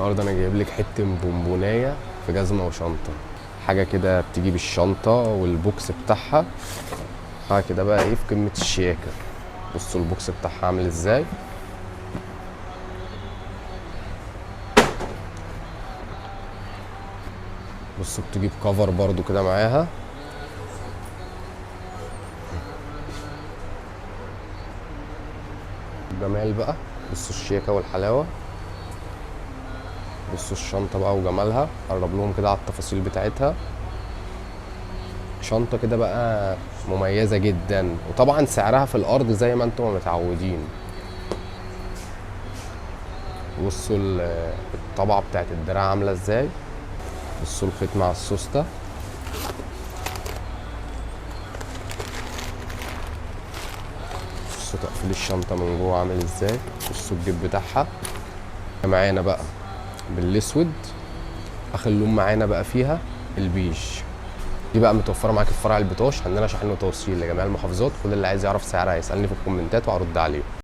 النهارده انا جايب لك حته بونبونايه في جزمه وشنطه. حاجه كده بتيجي بالشنطه والبوكس بتاعها، حاجه كده بقى ايه في قمه الشياكه. بصوا البوكس بتاعها عامل ازاي. بصوا بتجيب كفر برضو كده معاها. جمال بقى، بصوا الشياكه والحلاوه. بصوا الشنطه بقى وجمالها، قرب لهم كده على التفاصيل بتاعتها. شنطه كده بقى مميزه جدا، وطبعا سعرها في الارض زي ما انتم متعودين. بصوا الطبعه بتاعت الدراع عامله ازاي. بصوا الخيط مع السوسته. بصوا تقفيل الشنطه من جوه عامل ازاي. بصوا الجيب بتاعها معانا بقى بالاسود. اخر لون معانا بقى فيها البيج. دي بقى متوفره معاك في فرع البطاش، عندنا شحن وتوصيل لجميع المحافظات. كل اللي عايز يعرف سعرها يسالني في الكومنتات وهرد عليه.